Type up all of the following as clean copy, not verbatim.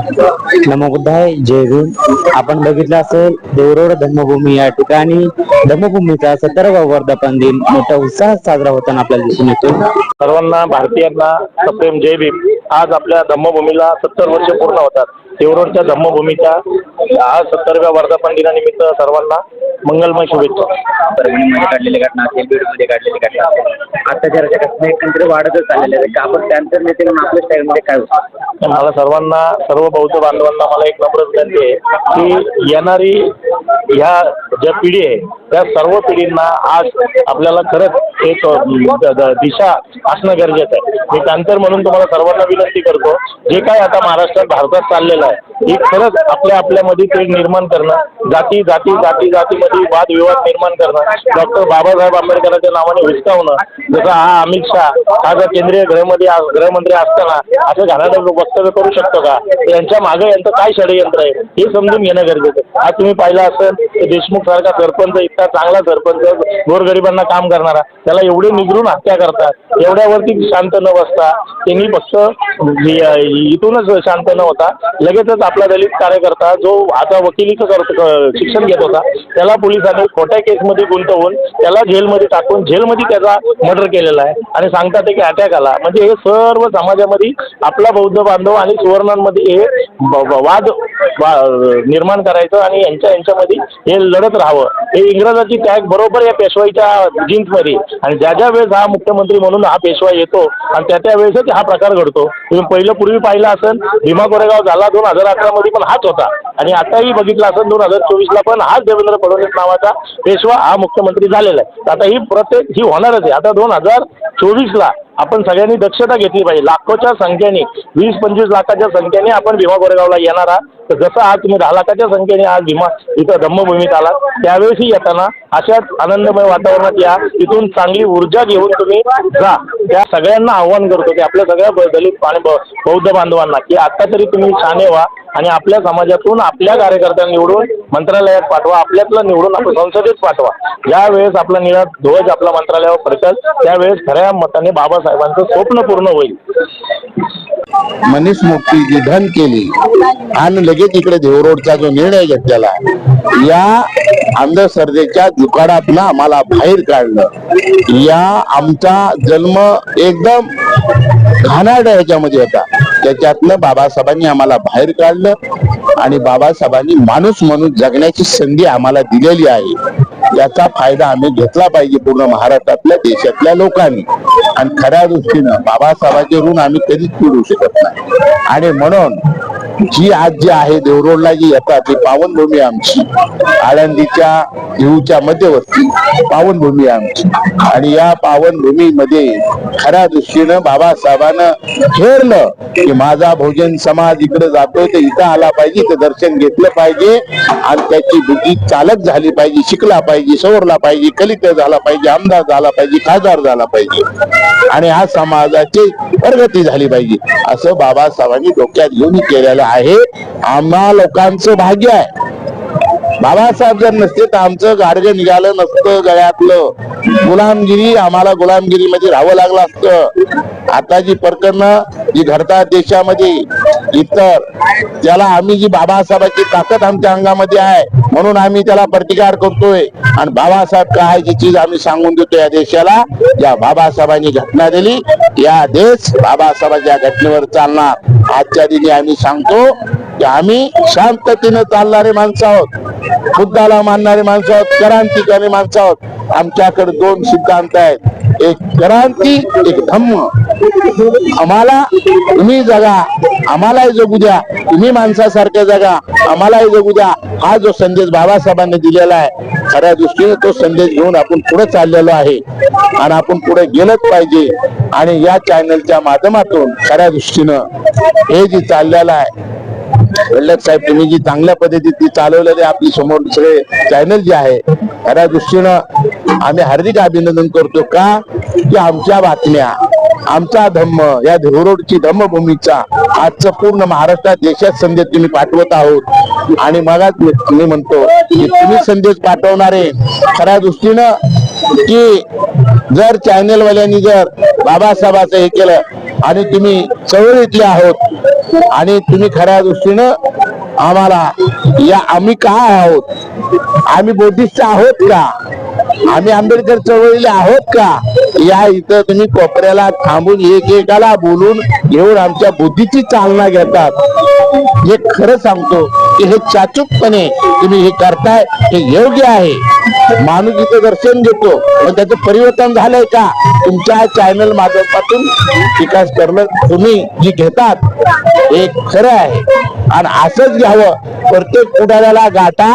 नमो बुद्धाय. जय भीम. आपण बघितलं असेल देवरोड धम्मभूमी या ठिकाणी धम्मभूमीचा 17वा वर्धापन दिन मोठ्या उत्साहात साजरा होताना आपल्याला दिसून येतो. सर्वांना भारतीयांना सप्रेम जय भीम. आज आपल्या धम्मभूमीला 70 वर्ष पूर्ण होतात. देवरोडच्या धम्मभूमीच्या आज 70व्या वर्धापन दिनानिमित्त सर्वांना मंगलमय शुभेच्छा. परभणीमध्ये काढलेली घटना असेल, बीडमध्ये काढलेली घटना असेल, अत्याचाराच्या घटना एकंदरीत वाढतच चाललेल्या आहेत. आपण त्यानंतर नेते म्हणून आपल्या स्टाईलमध्ये काय होतं? मला सर्व बौद्ध बांधवांना मला एक नम्र विनंती आहे की येणारी ह्या ज्या पिढी आहे त्या सर्व पिढींना आज आपल्याला खरंच एक दिशा असणं गरजेचं आहे. मी त्यानंतर म्हणून तुम्हाला सर्वांना विनंती करतो, जे काय आता महाराष्ट्रात भारतात चाललेलं आहे हे खरंच आपल्यामध्ये ते निर्माण करणं, जातीमध्ये वादविवाद निर्माण करणं, डॉक्टर बाबासाहेब आंबेडकरांच्या नावाने हुसकावणं, जसं हा अमित शाह हा जर केंद्रीय गृहमंत्री असताना असं घाणेरडं वक्तव्य करू शकतो का? यांच्या मागे यांचं काय षडयंत्र आहे हे समजून घेणं गरजेचं आहे. आज तुम्ही पाहिलं असेल देशमुख सारखा सरपंच, इतका चांगला सरपंच, गोरगरिबांना काम करणारा, त्याला एवढे निगरून हत्या करतात. एवढ्यावरती शांत न बसता त्यांनी फक्त इथूनच शांत न होता लगेचच आपला दलित कार्यकर्ता जो आता वकिलीचं शिक्षण घेत होता त्याला पोलिसांनी खोट्या केसमध्ये गुंतवून त्याला जेलमध्ये टाकून जेलमध्ये त्याचा मर्डर केलेला आहे आणि सांगतात की अटॅक आला. म्हणजे हे सर्व समाजामध्ये आपला बौद्ध बांधव आणि सुवर्णांमध्ये हे वाद निर्माण करायचं आणि यांच्यामध्ये हे लढत राहावं. हे इंग्रजाची टॅग बरोबर या पेशवाईच्या जीन्समध्ये आणि ज्या वेळेस हा मुख्यमंत्री म्हणून हा पेशवा येतो आणि त्या वेळेसच हा प्रकार घडतो. तुम्ही पूर्वी पाहिलं असेल भीमा कोरेगाव झाला 2011 मध्ये पण हाच होता आणि आताही बघितलं असेल 2024 ला पण हाच देवेंद्र फडणवीस नावाचा पेशवा हा मुख्यमंत्री झालेला आहे. आता ही प्रत्येक ही होणारच आहे. आता 2024 ला आपण सगळ्यांनी दक्षता घेतली पाहिजे. लाखोच्या संख्येने 20-25 लाखाच्या संख्येने आपण भीमा कोरेगावला येणार आहात. तर जसं आज तुम्ही 10 लाखाच्या संख्येने आज भीमा इथं धम्मभूमीत आलात त्यावेळेसही येताना अशाच आनंदमय वातावरणात या, तिथून चांगली ऊर्जा घेऊन तुम्ही जा. त्या सगळ्यांना आव्हान करतो की आपल्या सगळ्या दलित आणि बौद्ध बांधवांना की आता तरी तुम्ही छाने व्हा आणि आपल्या समाजातून आपल्या कार्यकर्त्यांना निवडून मंत्रालयात पाठवा, आपल्यातलं निवडून आपण संसदेत पाठवा. ज्यावेळेस आपला निळा ध्वज आपला मंत्रालयावर फडकल त्यावेळेस खऱ्या मताने बाबासाहेबांचं स्वप्न पूर्ण होईल. मनीष मुक्ती धन केली आणि लगेच इकडे देवरोडचा जो निर्णय घेतलेला या अंधश्रद्धेच्या जुकाडातनं आम्हाला बाहेर काढलं. या आमचा जन्म एकदम घाणेरड्या ह्याच्यामध्ये होता, त्याच्यातनं बाबासाहेबांनी आम्हाला बाहेर काढलं आणि बाबासाहेबांनी माणूस म्हणून जगण्याची संधी आम्हाला दिलेली आहे. याचा फायदा आम्ही घेतला पाहिजे पूर्ण महाराष्ट्रातल्या देशातल्या लोकांनी. आणि खऱ्या दृष्टीनं बाबासाहेबांचे ऋण आम्ही कधीच फेडू शकत नाही. आणि म्हणून जी आज जी आहे देवरोडला जी येतात ती पावनभूमी आमची, आळंदीच्या देऊच्या मध्यवर्ती पावनभूमी आमची. आणि या पावनभूमीमध्ये खऱ्या दृष्टीनं बाबासाहेबांनं ठरलं की माझा बहुजन समाज इकडे जातोय तर इथं आला पाहिजे, इथं दर्शन घेतलं पाहिजे आणि त्याची बुद्धी चालक झाली पाहिजे, शिकला पाहिजे, सवरला पाहिजे, कलेक्टर झाला पाहिजे, आमदार झाला पाहिजे, खासदार झाला पाहिजे आणि हा समाजाची प्रगती झाली पाहिजे असं बाबासाहेबांनी डोक्यात घेऊन केलेलं आहे. आम्हा लोकांचं भाग्य आहे. बाबासाहेब जर नसते तर आमचं गाडगं निघालं नसतं गळ्यातलं. गुलामगिरी आम्हाला गुलामगिरीमध्ये राहावं लागलं असतं. आता जी प्रकरणं जी घडतात देशामध्ये इतर त्याला आम्ही जी बाबासाहेबांची ताकद आमच्या अंगामध्ये आहे म्हणून आम्ही त्याला प्रतिकार करतोय आणि बाबासाहेब काय जी चीज आम्ही सांगून देतो या देशाला. या बाबासाहेबांनी घटना दिली, या देश बाबासाहेबांच्या घटनेवर चालणार. आजच्या दिनी आम्ही सांगतो की आम्ही शांततेने चालणारे माणसं आहोत, बुद्धाला मानणारे माणसं आहोत, क्रांतिकारी माणसं आहोत. आमच्याकडे 2 सिद्धांत आहेत, एक क्रांती, एक धम्म. आम्हाला तुम्ही जगा, आम्हालाही जगू द्या, तुम्ही माणसासारखे जगा, आम्हालाही जगू द्या. हा जो संदेश बाबासाहेबांनी दिलेला आहे खऱ्या दृष्टीने तो संदेश घेऊन आपण पुढे चाललेलो आहे आणि आपण पुढे गेलंच पाहिजे. आणि या चॅनलच्या माध्यमातून खऱ्या दृष्टीनं हे जे चाललेलं आहे वल्लभ साहेब तुम्ही जी चांगल्या पद्धतीने चालवलेले आपली समोर दुसरे चॅनल जे आहे खऱ्या दृष्टीनं आम्ही हार्दिक अभिनंदन करतो. का की आमच्या बातम्या, आमचा धम्म, या देवरोडची धम्मभूमीचा आजचं पूर्ण महाराष्ट्रात देशात संदेश तुम्ही पाठवत आहोत. आणि मगाच मी म्हणतो की तुम्ही संदेश पाठवणारे खऱ्या दृष्टीनं की जर चॅनलवाल्यांनी जर बाबासाहेबाचं हे केलं आणि तुम्ही चळवळीतले आहोत आणि तुम्ही खऱ्या दृष्टीनं आम्हाला आम्ही काय आहोत, आम्ही बुद्धिस्ट आहोत का, आम्ही आंबेडकर चळवळीले आहोत का, या इथं तुम्ही कोपऱ्याला थांबून एकेकाला बोलून घेऊन आमच्या बुद्धीची चालना घेतात. हे खरं सांगतो की हे चाचूकपणे तुम्ही हे करताय, हे योग्य आहे. माणूस इथं दर्शन घेतो पण त्याचं परिवर्तन झालंय का, तुमच्या चॅनल माध्यमातून विकास करणं तुम्ही जी घेतात हे खरं आहे. आणि असंच घ्यावं, प्रत्येक पुढाऱ्याला गाठा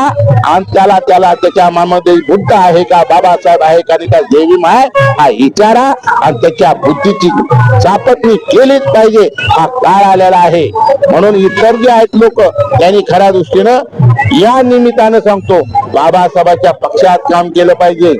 आणि त्याला त्याच्या मनामध्ये बुद्ध आहे का, बाबासाहेब आहे का, आणि का जयभीम आहे हा विचारा आणि त्याच्या बुद्धीची चापटणी केलीच पाहिजे. हा काळ आलेला आहे. म्हणून इतर जे आहेत लोक त्यांनी खऱ्या दृष्टीनं या निमित्तानं सांगतो बाबासाहेबांच्या पक्षात काम केलं पाहिजे.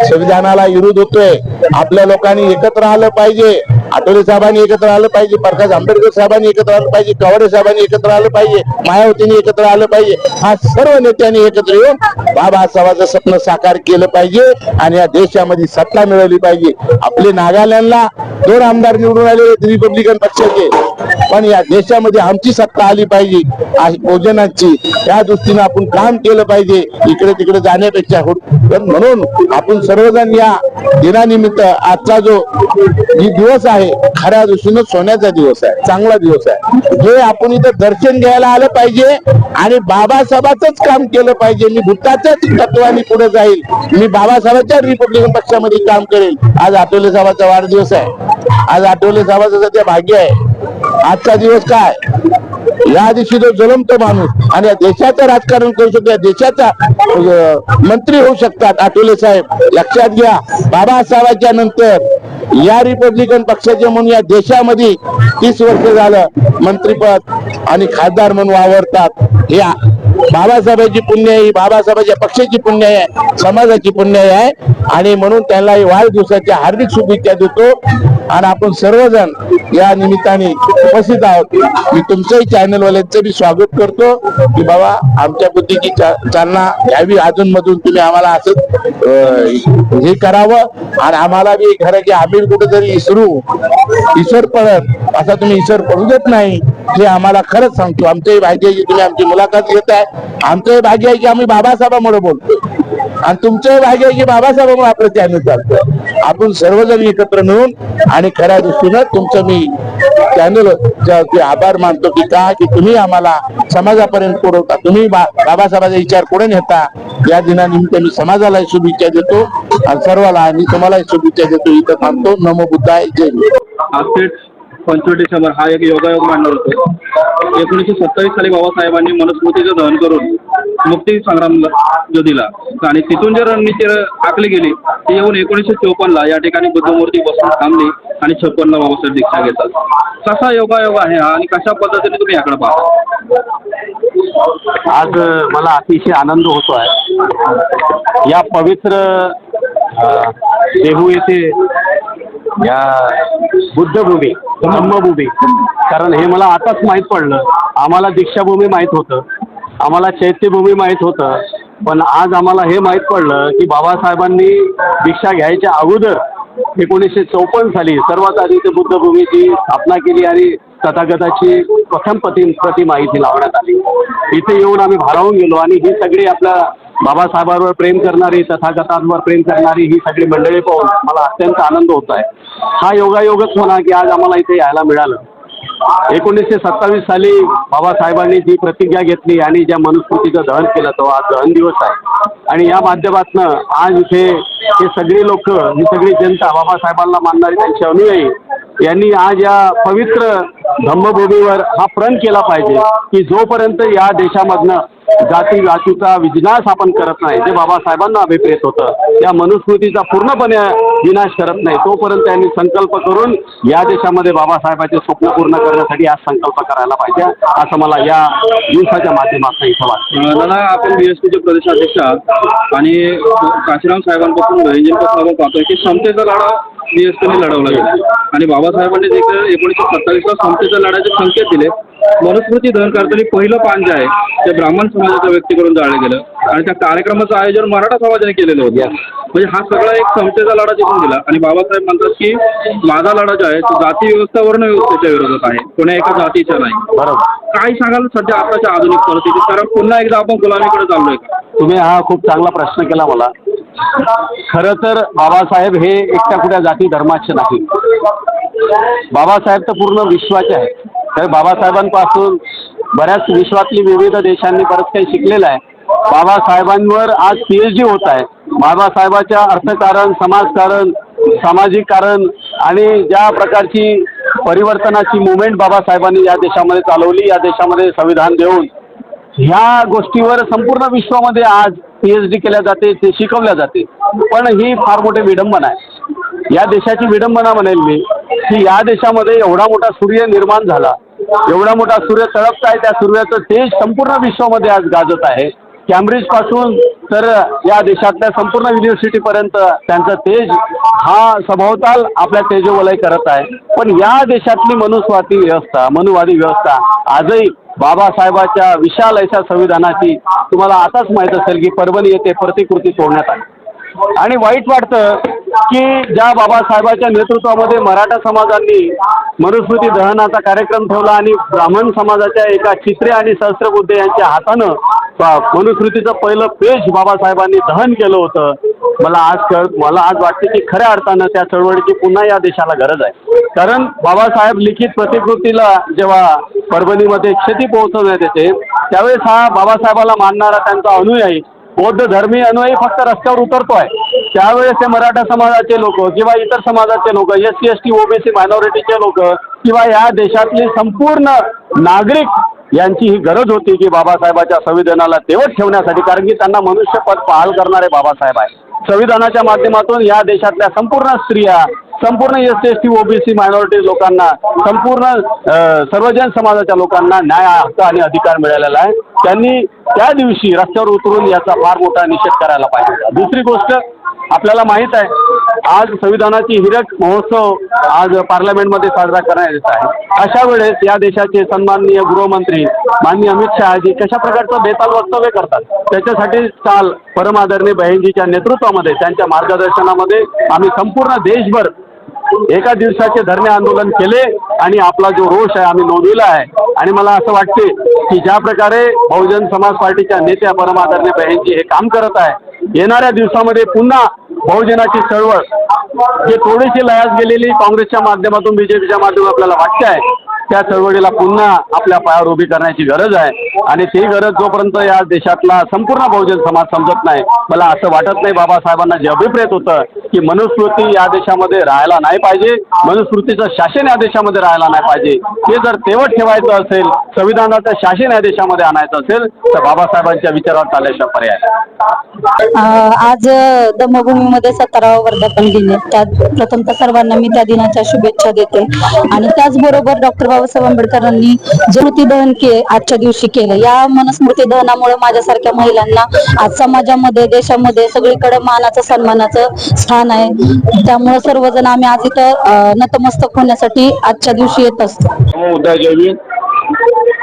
संविधानाला विरोध होतोय, आपल्या लोकांनी एकत्र आलं पाहिजे. आठवले साहेबांनी एकत्र आलं पाहिजे, प्रकाश आंबेडकर साहेबांनी एकत्र आलं पाहिजे, कवडे साहेबांनी एकत्र आलं पाहिजे, मायावतींनी एकत्र आलं पाहिजे. हा सर्व नेत्यांनी एकत्र येऊन बाबासाहेबांचं स्वप्न साकार केलं पाहिजे आणि या देशामध्ये सत्ता मिळवली पाहिजे. आपले नागालँडला 2 आमदार निवडून आले रिपब्लिकन पक्षाचे, पण या देशामध्ये आमची सत्ता आली पाहिजे भोजनाची. या दृष्टीने आपण काम केलं पाहिजे इकडे तिकडे जाण्यापेक्षा. म्हणून आपण सर्वजण या दिनानिमित्त आजचा जो दिवस आहे खऱ्या दृष्टीनं सोन्याचा दिवस आहे, चांगला दिवस आहे. हे आपण इथं दर्शन घ्यायला आलं पाहिजे आणि बाबासाहेबांचंच काम केलं पाहिजे. मी भूताच्याच तत्वाने पुढे जाईल, मी बाबासाहेबांच्या रिपब्लिकन पक्षामध्ये काम करेल. आज आठवले साहेबांचा वाढदिवस आहे, आज आठवले साहेबांचं सध्या भाग्य आहे. आजचा दिवस काय, या दिवशी तो जलमतो माणूस आणि या देशाचं राजकारण करू शकतो, या देशाचा मंत्री होऊ शकतात आठवले साहेब. लक्षात घ्या, बाबासाहेबांच्या नंतर या रिपब्लिकन पक्षाचे म्हणून या देशामध्ये 30 वर्ष झालं मंत्रीपद आणि खासदार म्हणून वावरतात. हे बाबासाहेबांची पुण्य आहे, बाबासाहेबांच्या पक्षाची पुण्य आहे, समाजाची पुण्य आहे. आणि म्हणून त्यांना वाढदिवसाच्या हार्दिक शुभेच्छा देतो. आणि आपण सर्वजण या निमित्ताने उपस्थित आहोत. मी तुमचंही चॅनलवाल्यांचं बी स्वागत करतो की बाबा आमच्या बुद्धीची चालना घ्यावी, अजून मधून तुम्ही आम्हाला असं हे करावं आणि आम्हाला बी खरं की आम्ही कुठेतरी ईश्वर पडत असा तुम्ही ईश्वर पडू देत नाही, हे आम्हाला खरंच सांगतो. आमचंही भाग्य आहे की तुम्ही आमची मुलाखत घेताय, आमचंही भाग्य आहे की आम्ही बाबासाहेबांमुळे बोलतो आणि तुमचंही भाग्य आहे की बाबासाहेबांमुळे आपलं चॅनल चालतं. आपण सर्वजण एकत्र मिळून आणि खऱ्या दृष्टीनं तुमचं मी चॅनल आभार मानतो की का की तुम्ही आम्हाला समाजापर्यंत पुरवता, तुम्ही बाबासाहेबांचा विचार पुढे नेता. या दिनानिमित्त मी समाजाला शुभेच्छा देतो आणि सर्वाला मी तुम्हाला शुभेच्छा देतो. इथं थांबतो. नमो बुद्धाय, जय हिंद. 25 डिसेंबर हा एक योगायोग मानला जातो. 1927 साली बाबासाहेबांनी मनुस्मृतीचं दहन करून मुक्ती संग्राम जो दिला आणि तिथून जे रणनीती आखली गेली ती येऊन 1954 या ठिकाणी बुद्धमूर्ती बसून थांबली आणि 56 बाबासाहेब दीक्षा घेतात. कसा योगायोग आहे हा आणि कशा पद्धतीने तुम्ही याकडे पाहता? आज मला अतिशय आनंद होतो आहे या पवित्र देहू येथे या बुद्धभूमी धम्मभूमी, कारण हे मला आताच माहीत पडलं. आम्हाला दीक्षाभूमी माहीत होतं, आम्हाला चैत्यभूमी माहीत होतं, पण आज आम्हाला हे माहीत पडलं की बाबासाहेबांनी दीक्षा घ्यायच्या अगोदर 1954 साली सर्वात आधी ते बुद्धभूमीची स्थापना केली आणि तथागताची प्रथम प्रतिमा इथे लावण्यात आली. इथे येऊन आम्ही भारावून गेलो आणि ही सगळी आपल्या बाबासाहेबांवर प्रेम करणारी, तथागतांवर प्रेम करणारी ही सगळी मंडळी पाहून मला अत्यंत आनंद होत आहे. हा योगायोगच म्हणा की आज आम्हाला इथे यायला मिळालं. 1927 साली बाबासाहेबांनी जी प्रतिज्ञा घेतली आणि ज्या मनुस्मृतीचं दहन केलं तो आज दहन दिवस आहे आणि या माध्यमातून आज इथे हे सगळी लोक, ही सगळी जनता, बाबासाहेबांना मानणारी त्यांचे अनुयायी यांनी आज या पवित्र धम्मभूमीवर हा प्रण केला पाहिजे की जोपर्यंत या देशामधनं जाती जातीचा विनाश आपण करत नाही, जे बाबासाहेबांना अभिप्रेत होतं, या मनुस्मृतीचा पूर्णपणे विनाश करत नाही, तोपर्यंत त्यांनी संकल्प करून या देशामध्ये बाबासाहेबांचे स्वप्न पूर्ण करण्यासाठी आज संकल्प करायला पाहिजे असं मला या दिवसाच्या माध्यमातून इथं वाटतं. दादा, आपण बीएसपीचे प्रदेशाध्यक्ष आणि काशीराम साहेबांपासून साहेबांपासून पाहतोय की समतेचा लढा बीएसपीने लढवला गेला आणि बाबासाहेबांनी देखील 1927ला समतेच्या लढ्याचे संकेत दिले. मनुस्मृती दहन करताना पहिलं पान जे आहे ते ब्राह्मण समाजाच्या व्यक्तीकडून जाळलं गेलं आणि त्या कार्यक्रमाचं आयोजन मराठा समाजाने केलेलं होतं. म्हणजे हा सगळा एक समतेचा लढा जिंकून दिला. आणि बाबासाहेब म्हणतात की माझा लढा जो आहे तो जाती व्यवस्था वर्ण व्यवस्थेच्या विरोधात आहे, कोण्या एका जातीच्या नाही. बरोबर. काय सांगाल सध्या आताच्या आधुनिक परिस्थितीत, कारण पुन्हा एकदा आपण गुलामीकडे चाललोय का? तुम्ही हा खूप चांगला प्रश्न केला मला. खरं तर बाबासाहेब हे एकट्या कुठल्या जाती धर्माचे नाही. बाबासाहेब तर पूर्ण विश्वाचे आहेत. तर बाबासाहेबांपासून बऱ्याच विश्वातली विविध देशांनी बरंच काही शिकलेलं आहे. बाबासाहेबांवर आज PhD होत आहे. बाबासाहेबाच्या अर्थकारण, समाजकारण, सामाजिक कारण आणि ज्या प्रकारची परिवर्तनाची मुवमेंट बाबासाहेबांनी या देशामध्ये चालवली, या देशामध्ये संविधान देऊन ह्या गोष्टीवर संपूर्ण विश्वामध्ये आज PhD केल्या जाते, ते शिकवल्या जाते. पण ही फार मोठी विडंबना आहे. या देशाची विडंबना म्हणेल मी की या देशामध्ये एवढा मोठा सूर्य निर्माण झाला, एवढा मोठा सूर्य तळपत आहे, त्या सूर्याचं तेज संपूर्ण विश्वामध्ये आज गाजत आहे. कॅम्ब्रिजपासून तर या देशातल्या संपूर्ण युनिव्हर्सिटीपर्यंत त्यांचं तेज हा सभोवताल आपल्या तेजोवलय करत आहे. पण या देशातली मनुवादी व्यवस्था आजही बाबासाहेबाच्या विशाल अशा संविधानाची तुम्हाला आताच माहीत असेल की परभणी येथे प्रतिकृती तोडण्यात आली. आणि वाईट वाटतं की ज्या बाबासाहेबाच्या नेतृत्वामध्ये मराठा समाजांनी मनुस्मृती दहनाचा कार्यक्रम ठेवला आणि ब्राह्मण समाजाच्या एका चित्रे आणि सहस्त्रबुद्धे यांच्या हातानं मनुस्मृतीचं पहिलं पेज बाबासाहेबांनी दहन केलं होतं. मला आज वाटते की खऱ्या अर्थानं त्या चळवळीची पुन्हा या देशाला गरज आहे. कारण बाबासाहेब लिखित प्रतिकृतीला जेव्हा परभणीमध्ये क्षती पोहोचवण्यात येते त्यावेळेस हा बाबासाहेबाला मानणारा त्यांचा अनुयायी, बौद्ध धर्मीय अनुयायी फक्त रस्त्यावर उतरतो आहे. त्यावेळेस ते मराठा समाजाचे लोक किंवा इतर समाजाचे लोक, SC ST OBC मायनॉरिटीचे लोक किंवा या देशातली संपूर्ण नागरिक यांची ही गरज होती की बाबासाहेबाच्या संविधानाला तेवत ठेवण्यासाठी, कारण की त्यांना मनुष्यपद बहाल करणारे बाबासाहेब आहे. संविधानाच्या माध्यमातून या देशातल्या संपूर्ण स्त्रिया, संपूर्ण SC ST OBC मायनॉरिटी लोकांना, संपूर्ण सर्वजन समाजाच्या लोकांना न्याय, हक्क आणि अधिकार मिळालेला आहे. त्यांनी त्या दिवशी रस्त्यावर उतरून याचा फार मोठा निषेध करायला पाहिजे. दुसरी गोष्ट आपल्याला माहीत आहे, आज संविधानाची हिरक महोत्सव आज पार्लमेंटमध्ये साजरा करण्यात येत आहे. अशा वेळेस या देशाचे सन्माननीय गृहमंत्री माननीय अमित शहाजी कशा प्रकारचं बेताल वक्तव्य करतात. त्याच्यासाठी काल परमादरणीय बहिणजीच्या नेतृत्वामध्ये, त्यांच्या मार्गदर्शनामध्ये आम्ही संपूर्ण देशभर एका दिवसाचे धरणे आंदोलन केले आणि आपला जो रोष आहे आम्ही नोंदविला आहे. आणि मला असं वाटते की ज्या प्रकारे बहुजन समाज पार्टीच्या नेत्या परमादरणीय बहिणजी हे काम करत आहे, येणाऱ्या दिवसामध्ये पुन्हा बहुजनाची चळवळ जे थोडीशी लयास गेलेली काँग्रेसच्या माध्यमातून, BJPच्या माध्यमातून आपल्याला वाटते आहे, त्या चळवळीला पुन्हा आपल्या पायावर उभी करण्याची गरज आहे. आणि ती गरज जोपर्यंत या देशातला संपूर्ण बहुजन समाज समजत नाही, मला असं वाटत नाही बाबासाहेबांना जे अभिप्रेत होतं की मनुस्मृती या देशामध्ये राहायला नाही पाहिजे, मनुस्मृतीचं शासन या देशामध्ये राहायला नाही पाहिजे. ते जर तेवत ठेवायचं असेल, संविधानाचं शासन या देशामध्ये आणायचं असेल तर बाबासाहेबांच्या विचारावर चालल्याशिवाय पर्याय नाही. आज दमभूमीमध्ये 17वा वर्धापन दिन आहे. त्यात प्रथमतः सर्वांना मी त्या दिनाच्या शुभेच्छा देते. आणि त्याचबरोबर डॉक्टर बाबासाहेब आंबेडकरांनी स्मृती दहन आजच्या दिवशी केलं. या मनुस्मृती दहनामुळे माझ्यासारख्या महिलांना आज समाजामध्ये, देशामध्ये सगळीकडे मानाचं, सन्मानाचं स्थान आहे. त्यामुळे सर्वजण आम्ही आज इथं नतमस्तक होण्यासाठी आजच्या दिवशी येत असतो.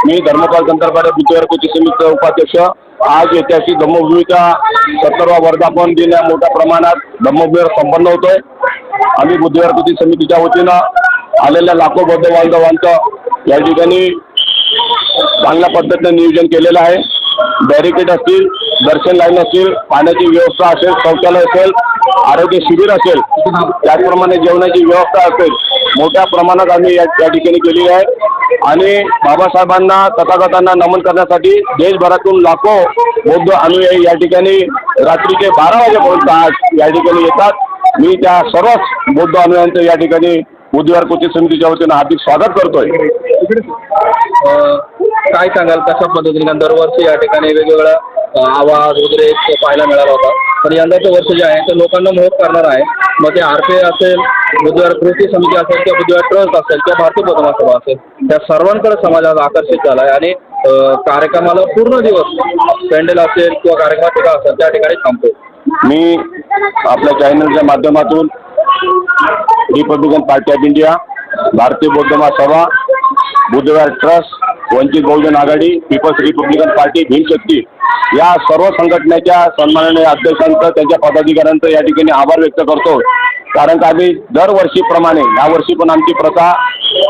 मी धर्मपाल संदर्भात बुधवार कृती समितीचा उपाध्यक्ष. आज ऐतिहासिक धम्मभूमीचा 17वा वर्धापन दिन या मोठ्या प्रमाणात धम्मभूमीवर संपन्न होतोय. आम्ही बुधवार कृती समितीच्या वतीनं आलेल्या लाखो बौद्ध बांधवांचं या ठिकाणी चांगल्या पद्धतीने नियोजन केलेलं आहे. बॅरिकेड असतील, दर्शन लाईन असतील, पाण्याची व्यवस्था असेल, शौचालय असेल, आरोग्य शिबिर असेल, त्याचप्रमाणे जेवणाची व्यवस्था असेल, मोठ्या प्रमाणात आम्ही या ठिकाणी केलेली आहे. आणि बाबासाहेबांना, तथागतांना नमन करण्यासाठी देशभरातून लाखो बौद्ध अनुयायी या ठिकाणी रात्रीचे 12 वाजेपर्यंत आज या ठिकाणी येतात. मी त्या सर्वच बौद्ध अनुयायांचं या ठिकाणी बुधवार कृती समितीच्या वतीनं हार्दिक स्वागत करतोय. काय सांगाल कशा पद्धतीने दरवर्षी या ठिकाणी वेगवेगळा आवाज वगैरे पाहायला मिळाला होता, पण यंदाचं वर्ष जे आहे ते लोकांना मोहक करणार आहे. मग ते RPI असेल, बुधवार कृती समिती असेल किंवा बुधवार ट्रस्ट असेल किंवा भारतीय बौद्ध महासभा असेल, त्या सर्वांकडे समाज आज आकर्षित झाला आहे. आणि कार्यक्रमाला पूर्ण दिवस पॅन्डेल असेल किंवा कार्यक्रमात असेल त्या ठिकाणी थांबतो. मी आपल्या चॅनलच्या माध्यमातून रिपब्लिकन पार्टी ऑफ इंडिया, भारतीय बौद्ध महासभा, बुधवार ट्रस्ट, वंचित बहुजन आघाडी, पीपल्स रिपब्लिकन पार्टी, भीमशक्ती या सर्व संघटनेच्या सन्माननीय अध्यक्षांचं, त्यांच्या पदाधिकाऱ्यांचं या ठिकाणी आभार व्यक्त करतो. कारण का आम्ही दरवर्षीप्रमाणे यावर्षी पण आमची प्रथा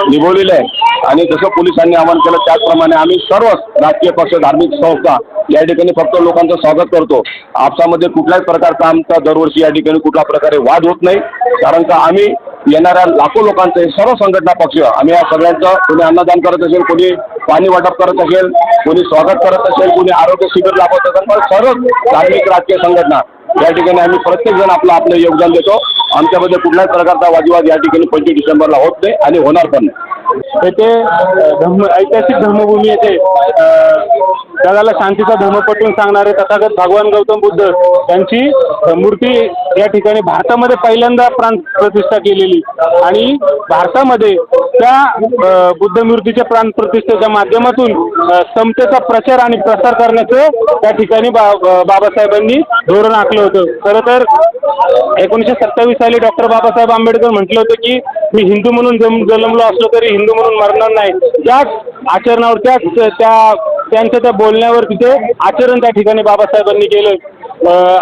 निभवलेली आहे आणि जसं पोलिसांनी आवाहन केलं त्याचप्रमाणे आम्ही सर्व राजकीय पक्ष, धार्मिक संस्था या ठिकाणी फक्त लोकांचं स्वागत करतो. आपसामध्ये कुठल्याच प्रकारचा आमचा दरवर्षी या ठिकाणी कुठल्या प्रकारे वाद होत नाही. कारण का आम्ही येणाऱ्या लाखो लोकांचे सर्व संघटना पक्ष आम्ही या सगळ्यांचं, कोणी अन्नदान करत असेल, कोणी पाणी वाटप करत असेल, कोणी स्वागत करत असेल, कोणी आरोग्य शिबिर राबवत असेल, पण सर्व धार्मिक राजकीय संघटना या ठिकाणी आम्ही प्रत्येक जण आपलं योगदान देतो. आमच्यामध्ये कुठल्याच प्रकारचा वादविवाद या ठिकाणी 25 डिसेंबरला होत नाही आणि होणार पण नाही. येथे ऐतिहासिक धर्मभूमी येथे जगाला शांतीचा धर्म पटवून सांगणारे तथागत भगवान गौतम बुद्ध यांची मूर्ती या ठिकाणी भारतामध्ये पहिल्यांदा प्राण प्रतिष्ठा केलेली आणि भारतामध्ये त्या बुद्ध मूर्तीच्या प्राण प्रतिष्ठेच्या माध्यमातून समतेचा प्रचार आणि प्रसार करण्याचं त्या ठिकाणी बाबासाहेबांनी धोरण आखलं होतं. खरं तर 1927 साली डॉक्टर बाबासाहेब आंबेडकर म्हटलं होतं की मी हिंदू म्हणून जन्मलो असलो तरी हिंदू म्हणून मरणार नाही. त्याच आचरणावर त्यांच्या त्या बोलण्यावर तिथे आचरण त्या ठिकाणी बाबासाहेबांनी केलं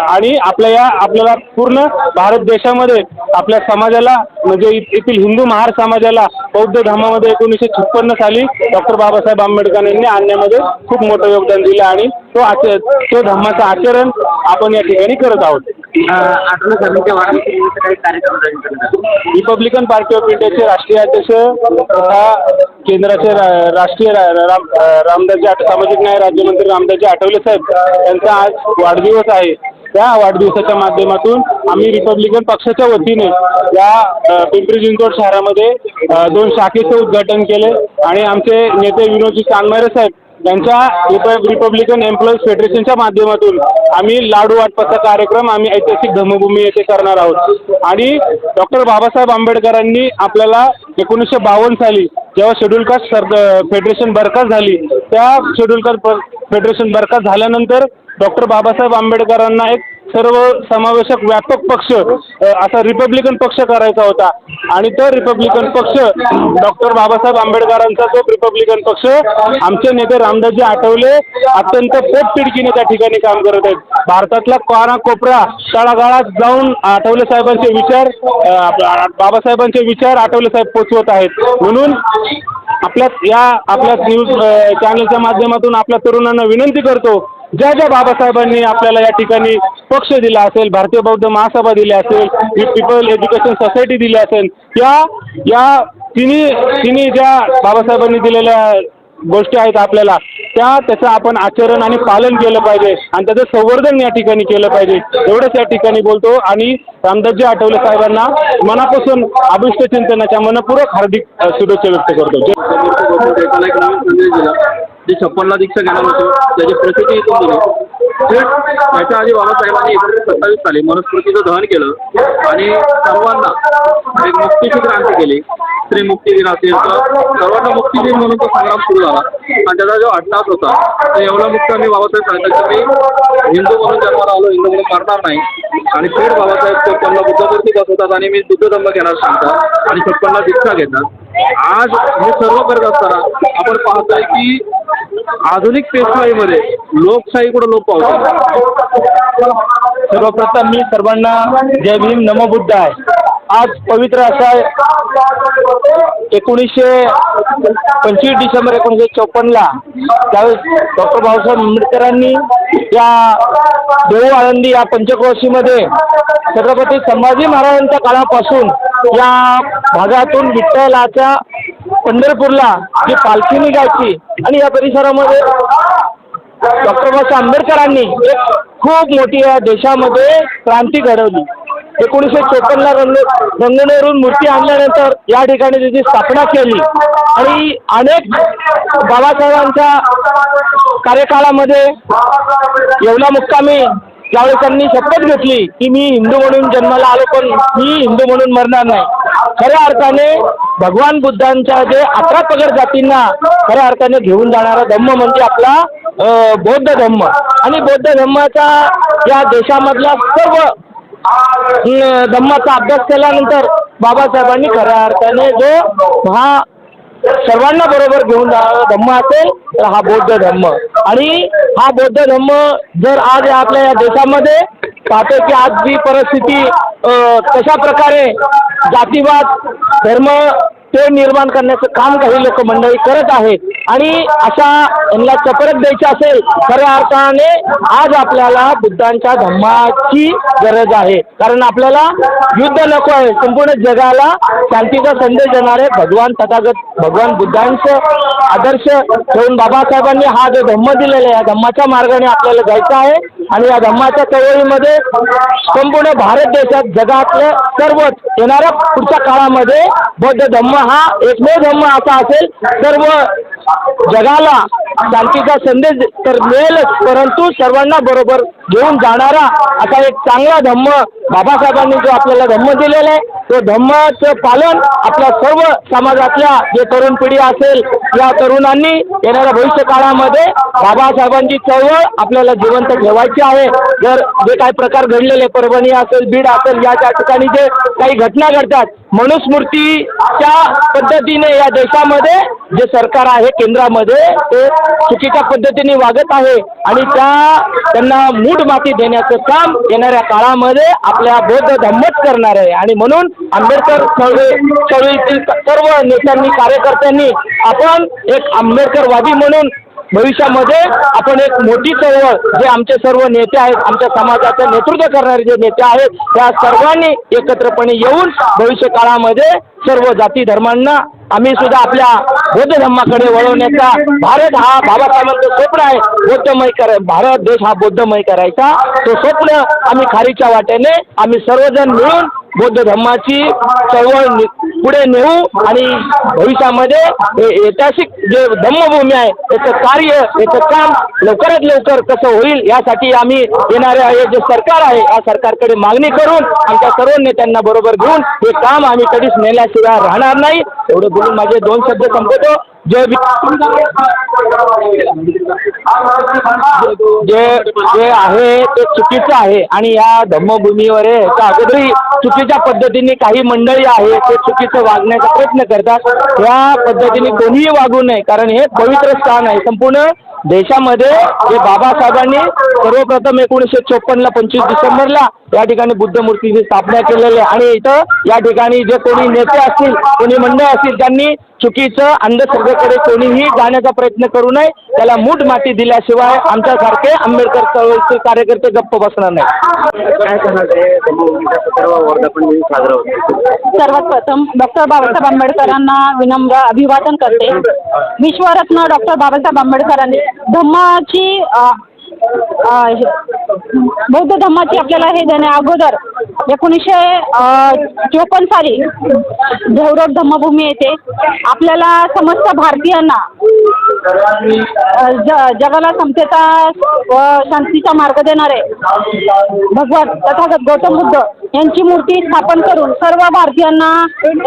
आणि आपल्याला पूर्ण भारत देशामध्ये आपल्या समाजाला म्हणजे येथील हिंदू महार समाजाला बौद्ध धर्मामध्ये 1956 साली डॉक्टर बाबासाहेब आंबेडकरांनी आणण्यामध्ये खूप मोठं योगदान दिलं आणि तो धर्माचं आचरण आपण या ठिकाणी करत आहोत. रिपब्लिकन पार्टी ऑफ इंडियाचे राष्ट्रीय अध्यक्ष तथा केंद्राचे राष्ट्रीय रामदासजी सामाजिक न्याय राज्यमंत्री रामदासजी आठवले साहेब यांचा आज वाढदिवस आहे. त्या वाढदिवसाच्या माध्यमातून आम्ही रिपब्लिकन पक्षाच्या वतीने या पिंपरी चिंचवड शहरामध्ये 2 शाखेचं उद्घाटन केले आणि आमचे नेते विनोदजी चांदमारे साहेब यांच्या रिपब्लिकन एम्प्लॉईज फेडरेशनच्या माध्यमातून आम्ही लाडू वाटपाचा कार्यक्रम आम्ही ऐतिहासिक धर्मभूमी येथे करणार आहोत. आणि डॉक्टर बाबासाहेब आंबेडकरांनी आपल्याला 1952 साली जेव्हा शेड्यूल कास्ट फेडरेशन बरखास्त झाली, त्या शेड्यूल कास्ट फेडरेशन बरखास्त झाल्यानंतर डॉक्टर बाबासाहेब आंबेडकरांना एक सर्व समावेशक व्यापक पक्ष असा रिपब्लिकन पक्ष करायचा होता आणि तो रिपब्लिकन पक्ष डॉक्टर बाबासाहेब आंबेडकरांचा जो रिपब्लिकन पक्ष आमचे नेते रामदासजी आठवले अत्यंत पोटतिडकीने त्या ठिकाणी काम करत आहेत. भारतातला कानाकोपरा तळागाळात जाऊन आठवले साहेबांचे विचार बाबासाहेबांचे विचार आठवले साहेब पोचवत आहेत. म्हणून आपल्या न्यूज चॅनलच्या माध्यमातून आपल्या तरुणांना विनंती करतो, ज्या बाबासाहेबांनी आपल्याला या ठिकाणी पक्ष दिला असेल, भारतीय बौद्ध महासभा दिली असेल, पीपल एज्युकेशन सोसायटी दिली असेल, या तिन्ही ज्या बाबासाहेबांनी दिलेल्या गोष्टी आहेत आपल्याला त्याचं आपण आचरण आणि पालन केलं पाहिजे आणि त्याचं संवर्धन या ठिकाणी केलं पाहिजे. एवढंच या ठिकाणी बोलतो आणि रामदासजी आठवले साहेबांना मनापासून अभिष्ट चिंतनाच्या मनपूर्वक हार्दिक शुभेच्छा व्यक्त करतो. जे 56ला दीक्षा घेणार होतो त्याची प्रसिद्धी इथून दिली. त्याच्या आधी बाबासाहेबांनी 1927 साली मनुस्मृतीचं दहन केलं आणि सर्वांना एक मुक्तीची क्रांती केली. स्त्री मुक्तीदिन असेल तर सर्वांना मुक्तीदिन म्हणून तो संग्राम सुरू झाला आणि त्याचा जो अट्टास होता तर एवढा मुक्त मी बाबासाहेब सांगतात की मी हिंदू म्हणून जन्माला आलो, हिंदू म्हणून मरणार नाही आणि थेट बाबासाहेब 56ला बुद्धमूर्ती बसवतात आणि मी बुद्ध धर्म घेणार सांगतात आणि 56ला दीक्षा घेतात. आज हे सर्व करत असताना आपण पाहतोय की आधुनिक पेशवाईमध्ये लोकशाही कुठं लोप पावतो. सर्वप्रथम मी सर्वांना जय भीम नमो बुद्ध आहे. आज पवित्र असा 25 डिसेंबर 1954ला त्यावेळेस डॉक्टर बाबासाहेब आंबेडकरांनी या देऊ आळंदी या पंचक्रोशीमध्ये छत्रपती संभाजी महाराजांच्या काळापासून या भागातून विठ्ठलाच्या पंढरपूरला जी पालखी निघायची आणि या परिसरामध्ये डॉक्टर बाबासाहेब आंबेडकरांनी एक खूप मोठी या देशामध्ये क्रांती घडवली. 1954ला रंगनेरून मूर्ती आणल्यानंतर या ठिकाणी त्याची स्थापना केली आणि अनेक बाबासाहेबांच्या कार्यकाळामध्ये येवला मुक्कामी ज्यावेळेस त्यांनी शपथ घेतली की मी हिंदू म्हणून जन्माला आलो पण मी हिंदू म्हणून मरणार नाही. खऱ्या अर्थाने भगवान बुद्धांच्या जे 11 पगड जातींना खऱ्या अर्थाने घेऊन जाणारा धम्म म्हणजे आपला बौद्ध धम्म आणि बौद्ध धम्माचा या देशामधला सर्व धम्माचा अभ्यास केल्यानंतर बाबासाहेबांनी खऱ्या अर्थाने जो हा सर्वांना बरोबर घेऊन जाणारा धम्म असेल तर हा बौद्ध धम्म. आणि हा बौद्ध धम्म जर आज आपल्या या देशामध्ये पाहतो की आज जी परिस्थिती कशा प्रकारे जातीवाद धर्म ते निर्माण करण्याचं काम काही लोक मंडळी करत आहेत आणि अशा यांना चपरक द्यायची असेल खऱ्या अर्थाने आज आपल्याला बुद्धांच्या धम्माची गरज आहे. कारण आपल्याला युद्ध नको आहे. संपूर्ण जगाला शांतीचा संदेश देणारे भगवान तथागत भगवान बुद्धांचं आदर्श ठेवून बाबासाहेबांनी हा जो धम्म दिलेला आहे या धम्माच्या मार्गाने आपल्याला जायचं आहे. आणि या धम्माच्या चळवळीमध्ये संपूर्ण भारत देशात जगातलं सर्वच येणाऱ्या पुढच्या काळामध्ये बौद्ध धम्म हा एकमेव धम्म असा असेल सर्व जगाला शांतीचा संदेश तर मिळेलच परंतु सर्वांना बरोबर घेऊन जाणारा असा एक चांगला धम्म बाबासाहेबांनी जो आपल्याला धम्म दिलेला आहे तो धम्माचं पालन आपल्या सर्व समाजातल्या जे तरुण पिढी असेल या तरुणांनी येणाऱ्या भविष्य काळामध्ये बाबासाहेबांची चळवळ आपल्याला जिवंत ठेवायची आहे. जर जे काही प्रकार घडलेले परभणी असेल बीड असेल या त्या ठिकाणी जे काही घटना घडतात मनुस्मृतीच्या पद्धतीने या देशामध्ये जे सरकार आहे केंद्रामध्ये ते चुकीच्या पद्धतीने वागत आहे आणि त्यांना मूठ माती देण्याचं काम येणाऱ्या काळामध्ये आपल्या बौद्ध धम्मच करणार आहे. आणि म्हणून आंबेडकर चळवळीतील सर्व नेत्यांनी कार्यकर्त्यांनी आपण एक आंबेडकरवादी म्हणून भविष्यामध्ये आपण एक मोठी चळवळ जे आमचे सर्व नेते आहेत आमच्या समाजाचं नेतृत्व करणारे जे नेते आहेत त्या सर्वांनी एकत्रपणे येऊन भविष्य काळामध्ये सर्व जाती धर्मांना आम्ही सुद्धा आपल्या बौद्ध धर्माकडे वळवण्याचा भारत हा बाबासाहेबांचं स्वप्न आहे भारत देश हा बौद्धमय करायचा तो स्वप्न आम्ही खारीच्या वाटेने आम्ही सर्वजण मिळून बौद्ध धर्माची चळवळ पुढे नेऊ आणि भविष्यामध्ये ऐतिहासिक जे धम्मभूमी आहे त्याचं कार्य याचं काम लवकरात लवकर कसं होईल यासाठी आम्ही येणाऱ्या हे जे सरकार आहे या सरकारकडे मागणी करून आमच्या सर्व नेत्यांना बरोबर घेऊन हे काम आम्ही कधीच नेल्याशिवाय राहणार नाही. एवढं बोलून माझे 2 शब्द संपवतो. जे आहे ते चुकीचं आहे आणि या धम्मभूमीवर याच्या अगोदरही चुकीच्या पद्धतीने काही मंडळी आहे ते चुकीचं वागण्याचा प्रयत्न करतात. या पद्धतीने कोणीही वागू नये कारण हे पवित्र स्थान आहे. संपूर्ण देशामध्ये जे बाबासाहेबांनी सर्वप्रथम 1954ला 25 डिसेंबरला या ठिकाणी बुद्ध मूर्तीची स्थापना केलेली आहे आणि इथं या ठिकाणी जे कोणी नेते असतील कोणी मंडळ असतील त्यांनी चुकीचं अंधश्रद्धेकडे कोणीही जाण्याचा प्रयत्न करू नये. त्याला मूठ माती दिल्याशिवाय आमच्यासारखे आंबेडकर चळवळीचे कार्यकर्ते गप्प बसणार नाही. काय सांगाल वर्धापन दिन साजरा होतो? सर्वात प्रथम डॉक्टर बाबासाहेब आंबेडकरांना विनम्र अभिवादन करते. विश्वरत्न डॉक्टर बाबासाहेब आंबेडकरांनी धम्माची बौद्ध धम्माची आपल्याला हे देण्या अगोदर 1954 साली देवरोड धम्मभूमी येथे आपल्याला समस्त भारतीयांना जगाला समतेचा व शांतीचा मार्ग देणारे भगवान तथागत गौतम बुद्ध यांची मूर्ती स्थापन करून सर्व भारतीयांना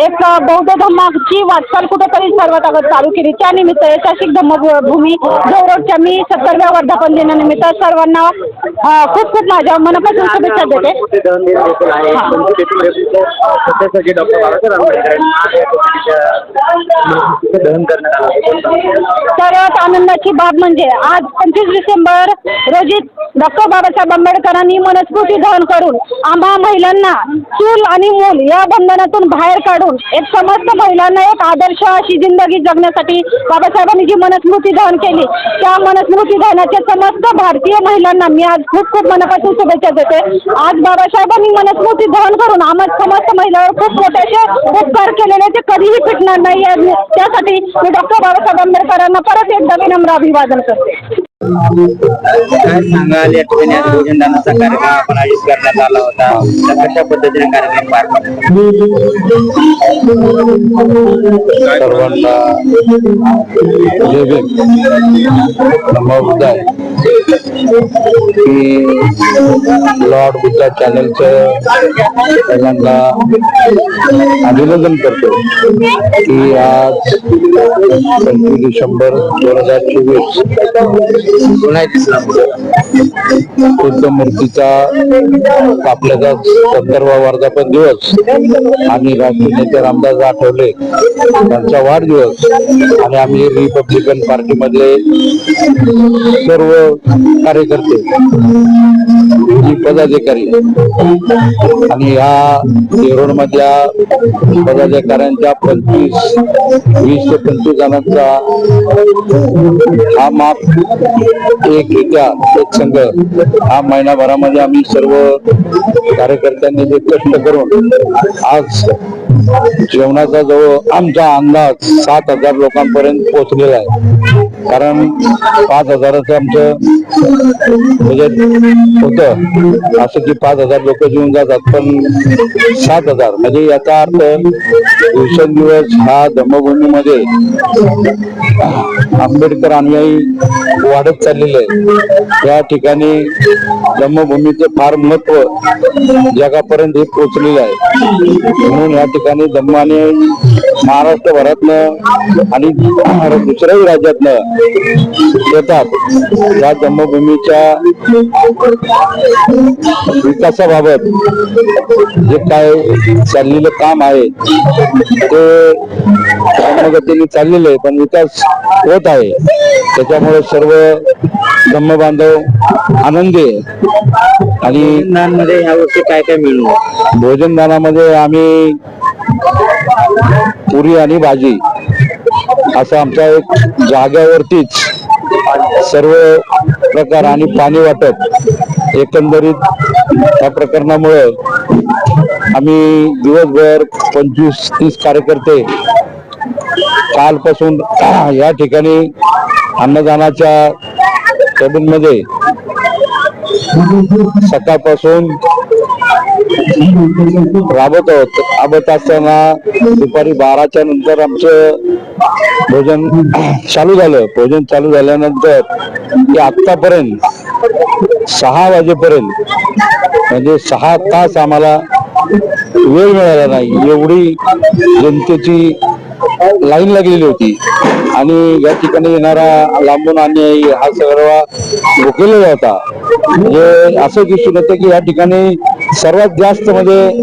एक बौद्ध धम्माची वाटचाल कुठेतरी सर्वात अगोदर चालू केली. त्यानिमित्त ऐतिहासिक धम्मभूमी देवरोडच्या मी 70व्या वर्धापन दिनानिमित्त सर्वांना खूप खूप माझ्या मनापासून शुभेच्छा देते. सर्वात आनंदाची बाब म्हणजे आज 25 डिसेंबर रोजी डॉक्टर बाबासाहेब आंबेडकरांनी मनस्फूर्ती दहन करून आम्हा महिलांना चूल आणि मूल या बंधनातून बाहेर काढून एक समस्त महिलांना एक आदर्श अशी जिंदगी जगण्यासाठी बाबासाहेबांनी जी मनस्मृती दहन केली त्या मनस्मृती दहनाच्या समस्त भारतीय महिलांना मी आज खूप खूप मनापासून शुभेच्छा देते. आज बाबासाहेबांनी मनस्मृती दहन करून आम्हा समस्त महिलांवर खूप मोठे उपकार केलेले ते कधीही फिटणार नाही. त्यासाठी मी डॉक्टर बाबासाहेब आंबेडकरांना परत एकदा विनम्र अभिवादन करते. काय सांगाल या ठिकाणी आज भोजनदानाचा कार्यक्रम आपण आयोजित करण्यात आला होता तर कशा पद्धतीने कार्यक्रम पार सर्वांना जय भीम. नमो बुद्धाय. की लॉर्ड बुद्धा चॅनलचं पहिल्यांदा अभिनंदन करतो की आज 25 डिसेंबर 2024 बुद्ध मूर्तीचा आपल्याचा 70वा वर्धापन दिवस आणि राष्ट्रीय नेते रामदास आठवले त्यांचा वाढदिवस आणि आम्ही रिपब्लिकन पार्टीमधले सर्व कार्यकर्ते पदाधिकारी आणि या येरोड मधल्या पदाधिकाऱ्यांच्या 20 ते 25 जणांचा हा माप एकरित्या एक संघ हा महिनाभरामध्ये आम्ही सर्व कार्यकर्त्यांनी जे कष्ट करून आज जेवणाचा जवळ आमचा अंदाज 7,000 लोकांपर्यंत पोहोचलेला आहे. कारण 5,000चं आमचं बजेट होतं, असं की 5,000 लोक जेवून जातात, पण 7,000 म्हणजे याचा अर्थ दिवसेंदिवस ह्या धम्मभूमीमध्ये आंबेडकर अनुयायी वाढत चाललेले आहे. या ठिकाणी धम्मभूमीचे फार महत्व जगापर्यंत हे पोहोचलेलं आहे. म्हणून या ठिकाणी धम्माने महाराष्ट्रभरातनं आणि दुसऱ्याही राज्यातनं येतात. या धम्मभूमीच्या विकासाबाबत जे काय चाललेलं काम आहे ते धम्मगतीने चाललेलं आहे, पण विकास होत आहे. त्याच्यामुळे सर्व धम्म बांधव आनंदी आहे. आणि मध्ये ह्या वर्षी काय काय मिळून भोजनदानामध्ये आम्ही पुरी आणि भाजी असं आमचा एक जाग्यावरतीच सर्व प्रकार आणि पाणी वाटप एकंदरीत या प्रकरणामुळे आम्ही दिवसभर 25-30 कार्यकर्ते कालपासून या ठिकाणी अन्नदानाच्या केबिनमध्ये सकाळपासून राबत असताना दुपारी 12च्या नंतर आमचं भोजन चालू झालं. भोजन चालू झाल्यानंतर ते आतापर्यंत 6 वाजेपर्यंत म्हणजे 6 तास आम्हाला वेळ मिळाला नाही. एवढी जनतेची लाईन लागलेली होती आणि या ठिकाणी येणारा लांबून आणि हा सर्व भुकेलेला होता. म्हणजे असं दिसून येतं की या ठिकाणी सर्वात जास्त म्हणजे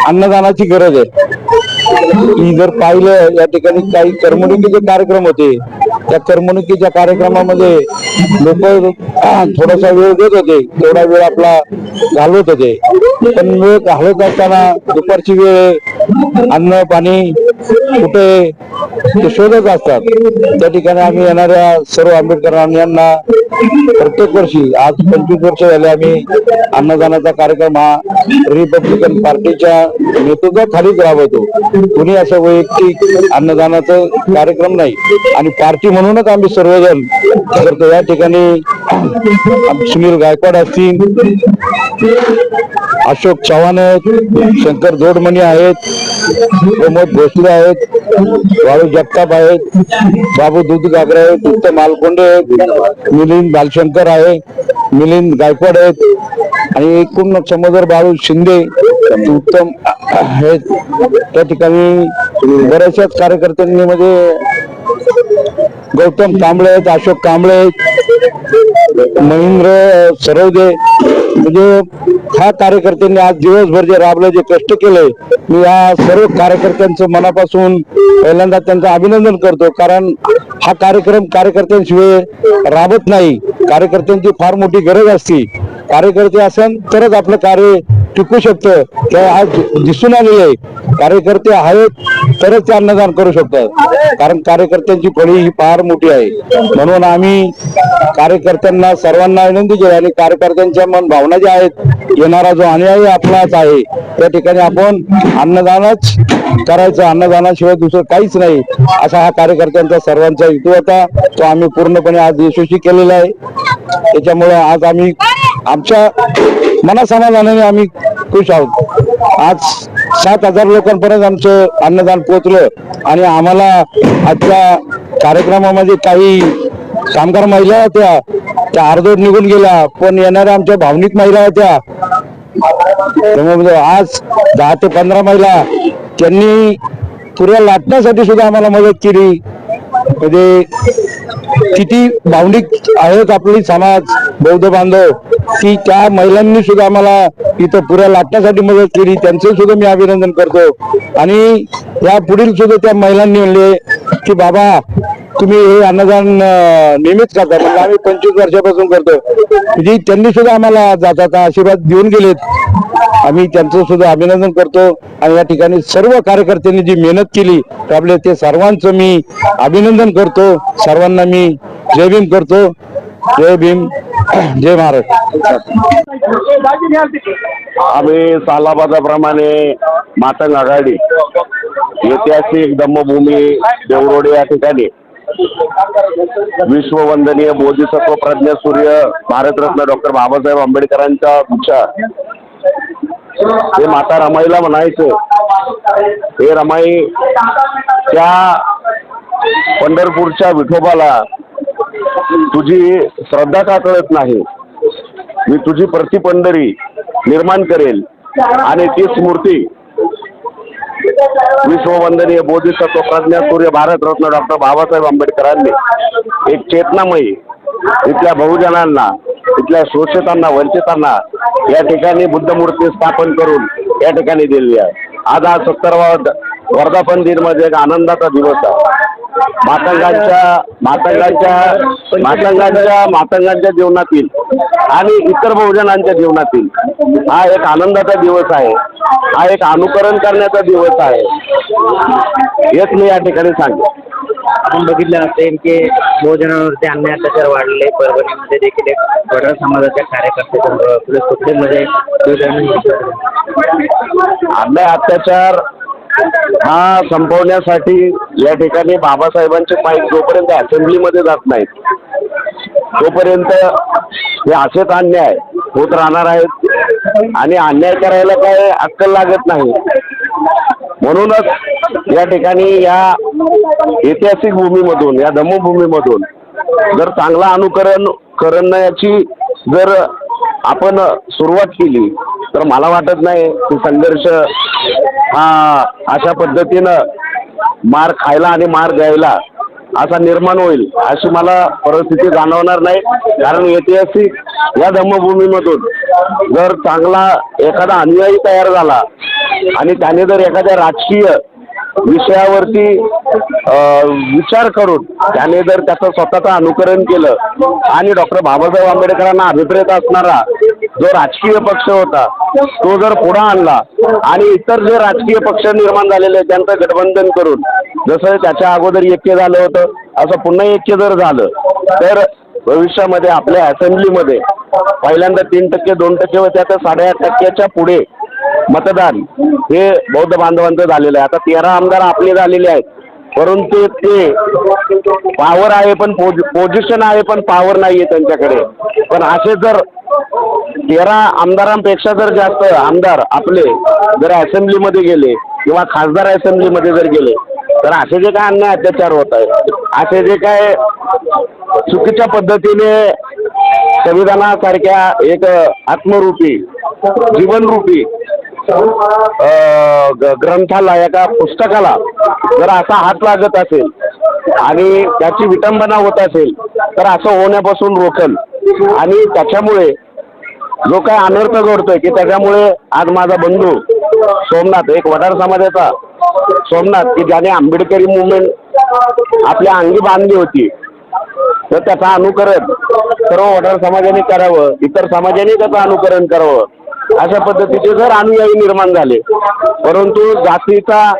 अन्नदानाची गरज आहे. ही जर पाहिलं या ठिकाणी काही करमणुकीचे कार्यक्रम होते, त्या करमणुकीच्या कार्यक्रमामध्ये लोक थोडासा वेळ देत होते, तेवढा वेळ आपला घालवत होते. पण वेळ घालवत असताना दुपारची वेळ अन्न पाणी कुठे ते शोधत असतात. त्या ठिकाणी आम्ही येणाऱ्या सर्व आंबेडकरांना प्रत्येक वर्षी आज 25 वर्ष झाले आम्ही अन्नदानाचा कार्यक्रम हा रिपब्लिकन पार्टीच्या नेतृत्वाखालीच राबवतो. कुणी असं वैयक्तिक अन्नदानाचा कार्यक्रम नाही आणि पार्टी म्हणूनच आम्ही सर्वजण करतो. या ठिकाणी सुनील गायकवाड असतील, अशोक चव्हाण आहेत, शंकर जोडमणी आहेत, प्रमोद भोसले आहेत, वाळू जगताप आहेत, बाबू दूधगागरे आहेत, उत्तम मालकोंडे आहेत, मिलिंद बालशंकर आहे, मिलिंद गायकवाड आहेत आणि एकूण समोदर बाळू शिंदे उत्तम आहेत. त्या ठिकाणी बऱ्याचशाच कार्यकर्त्यांनी म्हणजे गौतम कांबळे आहेत, अशोक कांबळे आहेत, महेंद्र सरवदे, म्हणजे ह्या कार्यकर्त्यांनी आज दिवसभर जे राबलं, जे कष्ट केले, मी या सर्व कार्यकर्त्यांचं मनापासून पहिल्यांदा त्यांचं अभिनंदन करतो. कारण हा कार्यक्रम कार्यकर्त्यांशिवाय राबत नाही. कार्यकर्त्यांची फार मोठी गरज असते. कार्यकर्ते असेल तरच आपलं कार्य टिकू शकतं. ते आज दिसून आलेले आहे. कार्यकर्ते आहेत तरच ते अन्नदान करू शकतात. कारण कार्यकर्त्यांची फळी ही फार मोठी आहे. म्हणून आम्ही कार्यकर्त्यांना सर्वांना विनंती केली आणि कार्यकर्त्यांच्या मन भावना ज्या आहेत, येणारा जो अनुयायी आपलाच आहे त्या ठिकाणी आपण अन्नदानच करायचं, अन्नदानाशिवाय दुसरं काहीच नाही असा हा कार्यकर्त्यांचा सर्वांचा हेतू होता. तो आम्ही पूर्णपणे आज यशस्वी केलेला आहे. त्याच्यामुळे आज आम्ही आमच्या मनासमाधानाने आम्ही खुश आहोत. आज 7,000 लोकांपर्यंत आमचं अन्नदान पोहोचलं आणि आम्हाला आजच्या कार्यक्रमामध्ये काही कामगार महिला होत्या त्या अर्धवट निघून गेल्या, पण येणाऱ्या आमच्या भावनिक महिला होत्या त्यामुळे आज 10 ते 15 महिला त्यांनी पुऱ्या लाटण्यासाठी सुद्धा आम्हाला मदत केली. म्हणजे किती भावनिक आहेत आपली समाज बौद्ध बांधव की त्या महिलांनी सुद्धा आम्हाला इथं पुऱ्या लाटण्यासाठी मदत केली. त्यांचं सुद्धा मी अभिनंदन करतो. आणि या पुढील सुद्धा त्या महिलांनी म्हणले की बाबा तुम्ही हे अन्नदान नेहमीच करता, म्हणजे आम्ही 25 वर्षापासून करतो. म्हणजे त्यांनी सुद्धा आम्हाला जाता आशीर्वाद देऊन गेलेत. आम्ही त्यांचं सुद्धा अभिनंदन करतो. आणि या ठिकाणी सर्व कार्यकर्त्यांनी जी मेहनत केली आपले ते सर्वांचं मी अभिनंदन करतो. सर्वांना मी जय भीम करतो. जय भीम, जय महाराष्ट्र. आम्ही सालाबादाप्रमाणे मातंग आघाडी ऐतिहासिक दम्मभूमी देवरोडे या ठिकाणी विश्ववंदनीय बोधिसत्व प्रज्ञासूर्य भारतरत्न डॉक्टर बाबासाहेब आंबेडकरांचा विचार हे माता रमाईला म्हणायचं. हे रमाई त्या पंढरपूरच्या विठोबाला तुझी श्रद्धा का कळत नाही, मी तुझी प्रतिपंढरी निर्माण करेल. आणि तीच मूर्ती विश्ववंदनीय बोधिसत्व प्रज्ञासूर्य भारतरत्न डॉक्टर बाबासाहेब आंबेडकरांनी एक चेतनामयी इथल्या बहुजनांना, इथल्या शोषितांना, वंचितांना या ठिकाणी बुद्ध मूर्ती स्थापन करून या ठिकाणी दिली आहे. आज हा 70वा वर्धापन दिन म्हणजे एक आनंदाचा दिवस आहे. मातंगांच्या जीवनातील आणि इतर बहुजनांच्या जीवनातील हा एक आनंदाचा दिवस आहे. हा एक अनुकरण करण्याचा दिवस आहे. हेच मी या ठिकाणी सांगेन. आपण बघितलं असेल की बहुजनावरती अन्याय अत्याचार वाढले. परभणीमध्ये देखील एक वडार समाजाच्या कार्यकर्त्याच्या कुठेमध्ये अन्याय अत्याचार हा संपवण्यासाठी या ठिकाणी बाबासाहेबांचे पाय जोपर्यंत असेंब्लीमध्ये जात नाहीत तोपर्यंत हे असेच अन्याय होत राहणार आहेत. आणि अन्याय करायला काय अक्कल लागत नाही. म्हणूनच या ठिकाणी या ऐतिहासिक भूमीमधून, या धम्मभूमीमधून जर चांगला अनुकरण करण्याची जर आपण सुरुवात केली तर मला वाटत नाही की संघर्ष हा अशा पद्धतीनं मार खायला आणि मार द्यायला असा निर्माण होईल अशी मला परिस्थिती जाणवणार नाही. कारण ऐतिहासिक या धम्मभूमीमधून जर चांगला एखादा अनुयायी तयार झाला आणि त्याने जर एखाद्या राजकीय विषयावरती विचार करून त्याने जर त्याचं स्वतःचं अनुकरण केलं आणि डॉक्टर बाबासाहेब आंबेडकरांना अभिप्रेत असणारा जो राजकीय पक्ष होता तो जर पुढे आणला आणि इतर जे राजकीय पक्ष निर्माण झालेले त्यांचं गठबंधन करून जसं त्याच्या अगोदर ऐक्य झालं होतं असं पुन्हा ऐक्य जर झालं तर भविष्यामध्ये आपल्या असेंब्लीमध्ये पहिल्यांदा 3%, 2% व त्याच्या 8.5% पुढे मतदान हे बौद्ध बांधवांचं झालेलं आहे. आता 13 आमदार आपले झालेले आहेत, परंतु ते पॉवर आहे पण पोझिशन आहे पण पॉवर नाही आहे त्यांच्याकडे. पण असे जर 13 आमदारांपेक्षा जर जास्त आमदार आपले जर असेंब्लीमध्ये गेले किंवा खासदार असेंब्लीमध्ये जर गेले तर असे जे काय अन्याय अत्याचार होत आहेत, असे जे काय चुकीच्या पद्धतीने संविधानासारख्या एक आत्मरूपी जीवनरूपी ग्रंथाला एका पुस्तकाला जर असा हात लागत असेल आणि त्याची विटंबना होत असेल तर असं होण्यापासून रोखल. आणि त्याच्यामुळे जो काय अनर्थ घडतोय की त्याच्यामुळे आज माझा बंधू सोमनाथ, एक वडार समाजाचा सोमनाथ की ज्याने आंबेडकरी मुवमेंट आपल्या अंगी बांधली होती, तर त्याचं अनुकरण सर्व वडार समाजाने करावं, इतर समाजाने त्याचं अनुकरण करावं. अशा पद्धतीचे जर अनुयायी निर्माण झाले, परंतु जातीचा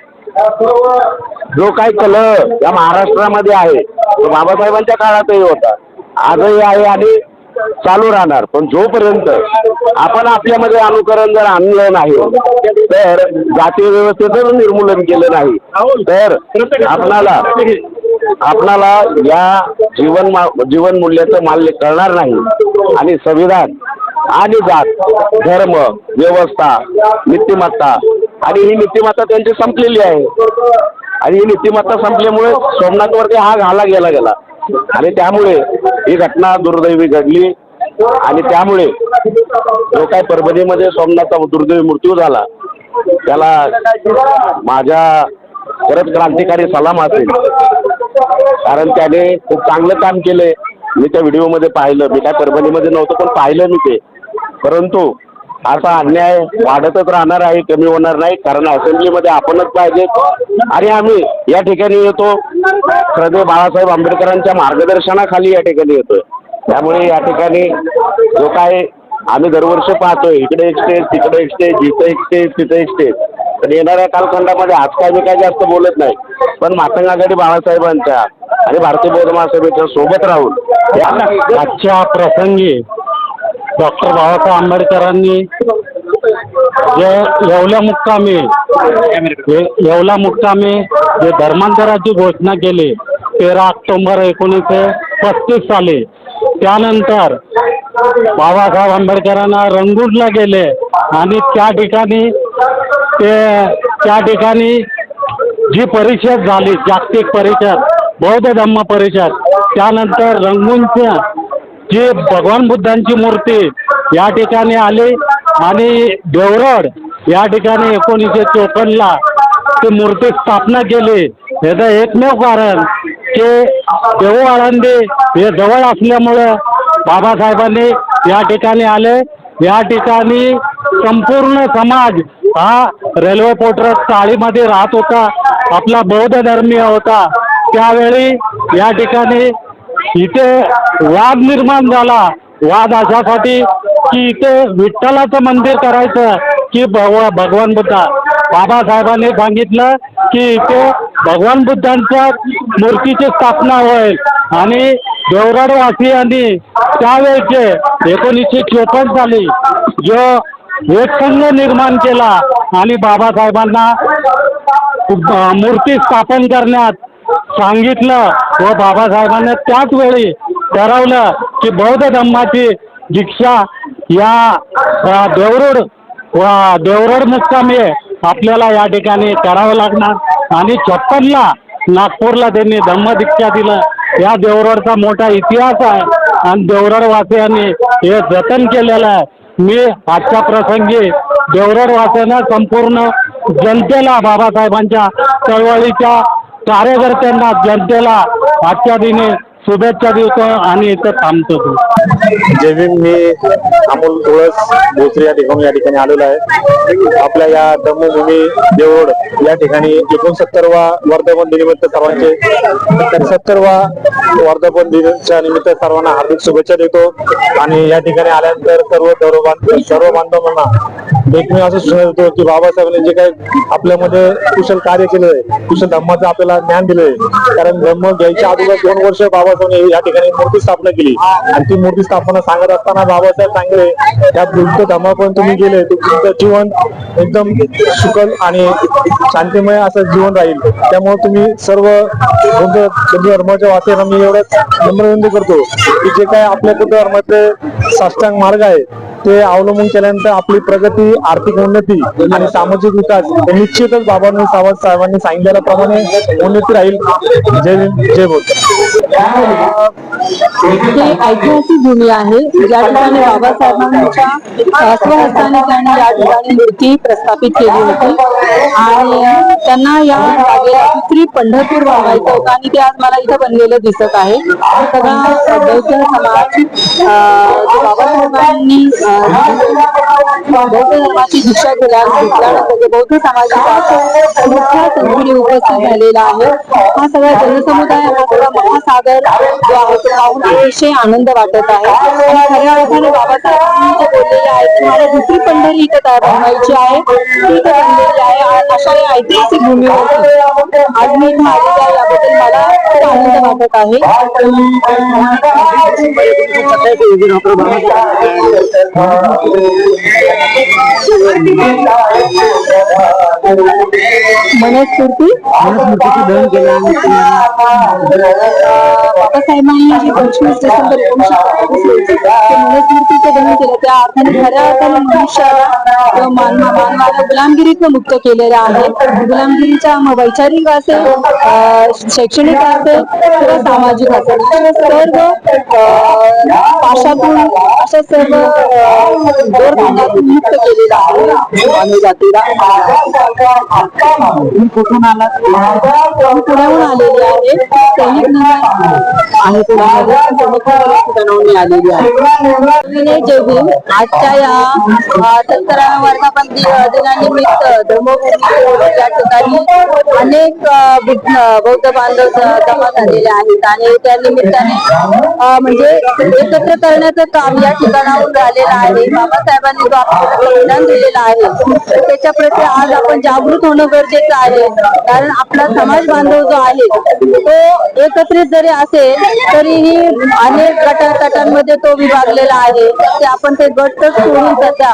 जो काही कलह या महाराष्ट्रामध्ये आहे तो बाबासाहेबांच्या काळातही होता, आजही आहे आणि चालू राहणार. पण जोपर्यंत आपण आपल्यामध्ये अनुकरण जर आणलं नाही तर जातीय व्यवस्थेचं निर्मूलन केलं नाही तर आपणाला या जीवन मूल्याचं माल्य कळणार नाही. आणि संविधान आणि जात, धर्म, व्यवस्था, नीतिमत्ता आणि ही नीतिमत्ता त्यांची संपलेली आहे. आणि ही नीतिमत्ता संपल्यामुळे सोमनाथवरती हा घाला गेला आणि त्यामुळे ही घटना दुर्दैवी घडली आणि त्यामुळे जो काय परभणीमध्ये सोमनाथचा दुर्दैवी मृत्यू झाला त्याला माझ्या परत क्रांतिकारी सलाम असेल, कारण त्याने खूप चांगलं काम केलंय. मी त्या व्हिडिओमध्ये पाहिलं, मी काय परभणीमध्ये नव्हतो पण पाहिलं मी ते. परंतु असा अन्याय वाढतच राहणार आहे, कमी होणार नाही, कारण असेंब्लीमध्ये आपणच पाहिजे आणि आम्ही या ठिकाणी येतो श्रद्धेय बाळासाहेब आंबेडकरांच्या मार्गदर्शनाखाली या ठिकाणी येतोय. त्यामुळे या ठिकाणी जो काय आम्ही दरवर्षी पाहतोय, इकडे एक स्टेज, तिकडे एक स्टेज, इथं एक स्टेज, तिथं एक स्टेज. पण येणाऱ्या कालखंडामध्ये आज काय मी काय जास्त बोलत नाही, पण मातंग आघाडी बाळासाहेबांच्या आणि भारतीय बौद्ध महासभेच्या सोबत राहून आजच्या प्रसंगी डॉक्टर बाबासाहेब आंबेडकरांनी जे येवला मुक्कामी जे धर्मांतराची घोषणा केली 13 ऑक्टोबर 1935 साली, त्यानंतर बाबासाहेब आंबेडकरांना रंगूरला गेले आणि त्या ठिकाणी जी परिषद झाली, जागतिक परिषद, बौद्ध धम्म परिषद, त्यानंतर रंगूनच्या जी भगवान बुद्धांची मूर्ती या ठिकाणी आली आणि देवरड या ठिकाणी 1954ला ती मूर्ती स्थापना केली. याचं एकमेव कारण की देहू आळंदी हे जवळ असल्यामुळं बाबासाहेबांनी या ठिकाणी आले. या ठिकाणी संपूर्ण समाज हा रेल्वे पोर्टरस चाळीमध्ये राहत होता, आपला बौद्ध धर्मीय होता. त्यावेळी या ठिकाणी इथे वाद निर्माण झाला. वाद अशासाठी की इथे विठ्ठलाचं मंदिर करायचं की भगवान बुद्धा. बाबासाहेबांनी सांगितलं की इथे भगवान बुद्धांच्या मूर्तीची स्थापना होईल आणि देवराडवासियांनी त्यावेळेचे 1954 साली जो एक संघ निर्माण केला आणि बाबासाहेबांना मूर्ती स्थापन करण्यात सांगितलं व बाबासाहेबांनी त्याच वेळी ठरवलं की बौद्ध धम्माची दीक्षा या देवरोड मुक्कामी आपल्याला या ठिकाणी करावं लागणार आणि 56ला नागपूरला त्यांनी धम्मदीक्षा दिलं. या देवरोडचा मोठा इतिहास आहे आणि देवरोडवासियांनी हे जतन केलेलं आहे. मी आजच्या प्रसंगी देवरोडवासियांना संपूर्ण जनतेला बाबासाहेबांच्या चळवळीच्या कार्यकर्त्यांना जनतेला आजच्या दिनी शुभेच्छा देतो आणि इथं थांबतो. जय भीम. मी अमोल तुळस भोसरी या ठिकाणी आलेलो आहे. आपल्या या धम्मभूमी देवरोड या ठिकाणी 69वा वर्धापन दिनानिमित्त सर्वांचे 70वा वर्धापन दिनाच्या निमित्त सर्वांना हार्दिक शुभेच्छा देतो आणि या ठिकाणी आल्यानंतर सर्व बांधवांना एकमेव असं सूचना देतो की बाबासाहेबांनी जे काही आपल्यामध्ये कुशल कार्य केलंय, कुशल धम्माचं आपल्याला ज्ञान दिलंय. कारण धम्म घ्यायच्या अगोदर 2 वर्ष बाबासाहेबांनी या ठिकाणी मूर्ती स्थापना केली आणि ती मूर्ती स्थापना सांगत असताना बाबासाहेब सांगले त्या बुद्ध धम्मापर्यंत तुम्ही गेले तुमचं जीवन एकदम सुखद आणि शांतिमय असं जीवन राहील. त्यामुळे तुम्ही सर्व बौद्ध धर्माच्या वासियांना मी एवढंच नम्र विनंती करतो की जे काय आपल्या बुद्ध धर्माचे साष्टांग मार्ग आहे ते अवलंबून केल्यानंतर आपली प्रगती, आर्थिक उन्नती आणि सामाजिक विकास हे निश्चितच साहेबांनी सांगितल्याप्रमाणे उन्नती राहील. जय भीम, जय बौद्ध. हे ऐतिहासिक भूमी आहे ज्या ठिकाणी बाबासाहेबांच्या स्वहस्ताने त्यांनी या ठिकाणी मूर्ती प्रस्थापित केली होती आणि त्यांना या जागेला दुसरी पंढरपूर बनवायचं होतं आणि ते आज मला इथं बनलेलं दिसत आहे. सगळा बौद्ध समाज बाबासाहेबांनी बौद्ध धर्माची दीक्षा घेतल्यानंतर बौद्ध समाजाचा मोठ्या संख्येने उपस्थित झालेला आहे. हा सगळा जनसमुदाय, हा सगळा महासागर जो आहे तो पाहून अतिशय आनंद वाटत आहे. खऱ्या अर्थाने बाबासाहेबांनी जे बोललेले आहे की मला दुसरी पंढरी इथं तयार बनवायची आहे, ती इथं बनलेली आहे. अशा या ऐतिहासिक भूमीवरती आज मी इथं आलेली आहे, याबद्दल मला खूप आनंद वाटत आहे. मनस्फूर्ती दहन केलं बाबासाहेबांनी जी 25 डिसेंबर 1935 रोजी मनस्फूर्तीचं दहन केलं त्या अर्थाने खऱ्या अर्थाने मनुष्याला किंवा मानवाला गुलामगिरीतनं मुक्त केलेलं आहे. गुलामगिरीच्या वैचारिक असेल, शैक्षणिक असेल किंवा सामाजिक असेल, अशा सर्व पाशातून अशा सर्व दोरखंडातून मुक्त केलेलं आहे मानव जातीला. कुठून आला? मी पुण्याहून आलेली आहे. सैनिक निवास आहे पुण्यामध्ये, बनवून आलेली आहे. जय भीम. आजच्या या 70व्या वर्धापन दिनानिमित्त धर्मभूमी या ठिकाणी अनेक बौद्ध बांधव जमा झालेले आहेत आणि त्या निमित्ताने म्हणजे एकत्र करण्याचं काम या ठिकाणाहून झालेलं आहे. बाबासाहेबांनी जो आपल्याला संविधान दिलेलं आहे त्याच्या प्रती आज आपण जागृत होणं गरजेचं आहे. कारण आपला समाज बांधव जो आहे तो एकत्रित जरी असेल तरीही अनेक गटातटांमध्ये तो विभागलेला आहे. ते आपण ते गट सोडून सध्या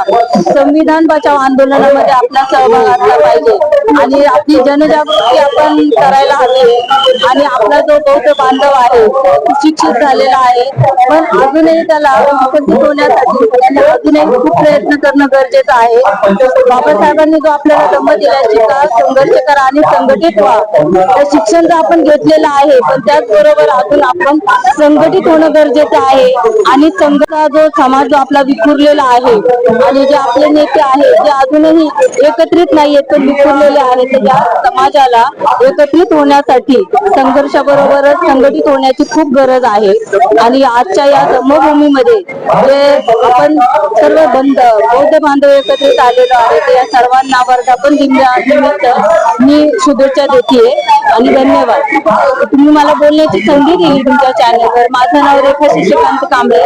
संविधान बचाव आंदोलनामध्ये आपला सहभाग असला पाहिजे आणि आपली जनजागृती आपण करायला हवी. आणि आपला जो बौद्ध बांधव आहे शिक्षित झालेला आहे, पण अजूनही त्याला विकसित होण्यासाठी त्याने अजूनही खूप प्रयत्न करणं गरजेचं आहे. बाबासाहेबांनी जो आपल्याला धम्म दिला, शिका, संघर्ष करा आणि संघटित व्हा. तर शिक्षण तर आपण घेतलेलं आहे, पण त्याचबरोबर अजून आपण संघटित होणं गरजेचं आहे. आणि संघाचा जो समाज जो आपला विखुरलेला आहे आणि जे आपले नेते आहेत जे अजूनही एकत्रित नाहीयेत पण विखुरलेले आहेत, तर या समाजाला एकत्रित होण्यासाठी संघर्षाबरोबरच संघटित होण्याची खूप गरज आहे. आणि आजच्या या धम्मभूमीमध्ये जे आपण सर्व बौद्ध बांधव एकत्रित आलेलो आहे, तर या सर्वांना वर्धापन दिनानिमित्त मी शुभेच्छा देते आणि धन्यवाद. तुम्ही मला बोलण्याची संधी दिली तुमच्या चॅनलवर. माझं नाव रेखा शशिकांत कांबळे,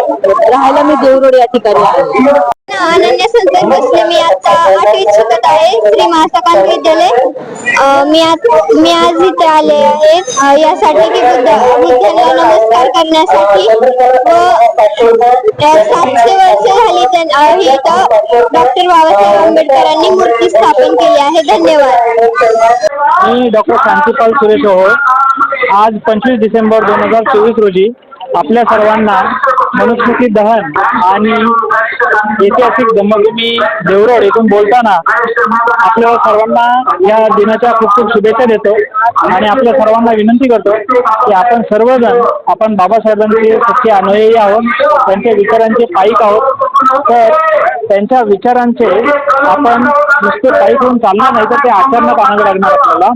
राहायला मी देवरोड या ठिकाणी आहे. अनन्या संतोष भोसले. मी आता 8वीत शिकत आहे, श्री महासकांत विद्यालय. मी आज इथे आले आहे यासाठी की बुद्धांना नमस्कार करण्यासाठी व 700 वर्ष झाली इथं डॉक्टर बाबासाहेब आंबेडकरांनी मूर्ती स्थापन केली आहे. धन्यवाद. मी डॉक्टर शांतीपाल सुरेश ओहोळ. आज 25 डिसेंबर 2024 रोजी आपल्या सर्वांना मनुस्मृती दहन आणि ऐतिहासिक धम्मभूमी देवरोड येथून बोलताना आपल्या सर्वांना या दिनाच्या खूप खूप शुभेच्छा देतो आणि आपल्या सर्वांना विनंती करतो की आपण सर्वजण आपण बाबासाहेबांचे सच्चे अनुयायी आहोत, त्यांच्या विचारांचे पाईक आहोत. तर त्यांच्या विचारांचे आपण नुसते पाईक होऊन चालणार नाही, तर ते आचरणात आणावे लागणार आपल्याला.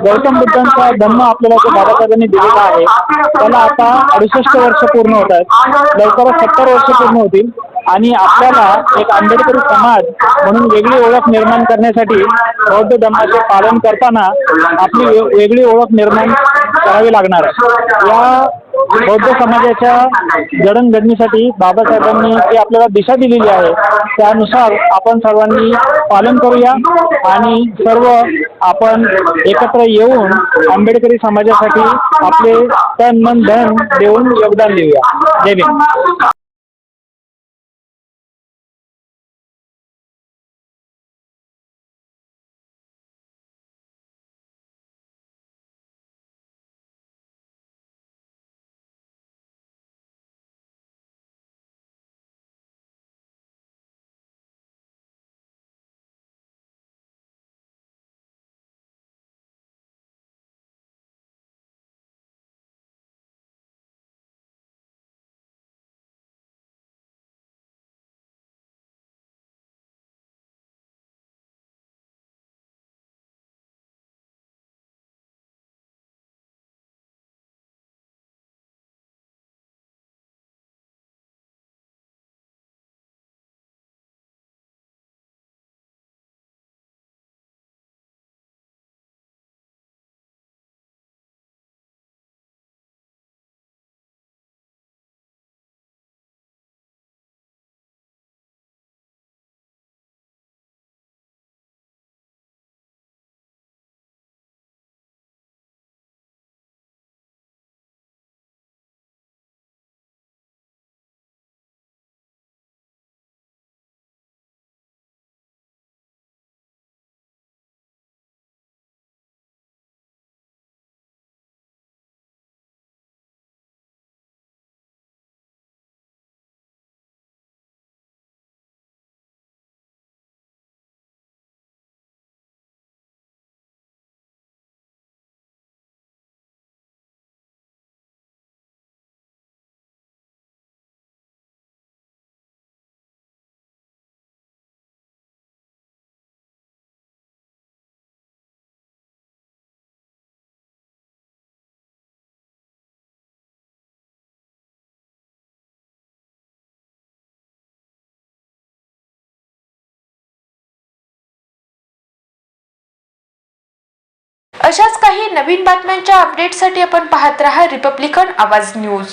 गौतम बुद्धांचा धम्म आपल्याला जो बाबासाहेबांनी दिलेला आहे त्याला आता 68 वर्ष पूर्ण होत आहेत. लवकरच 70 वर्ष पूर्ण होतील आणि आपल्याला एक आंबेडकरी समाज म्हणून वेगळी ओळख निर्माण करण्यासाठी बौद्ध धम्माचे पालन करताना आपली वेगळी ओळख निर्माण करावी लागणार आहे. या बौद्ध समाजाच्या जडणघडणीसाठी बाबासाहेबांनी जी आपल्याला दिशा दिलेली आहे त्यानुसार आपण सर्वांनी पालन करूया आणि सर्व आपण एकत्र येऊन आंबेडकरी समाजासाठी आपले तन मन धन देऊन योगदान देऊया. जय भीम. अशाच काही नवीन बातम्यांच्या अपडेटसाठी आपण पाहत रहा रिपब्लिकन आवाज न्यूज.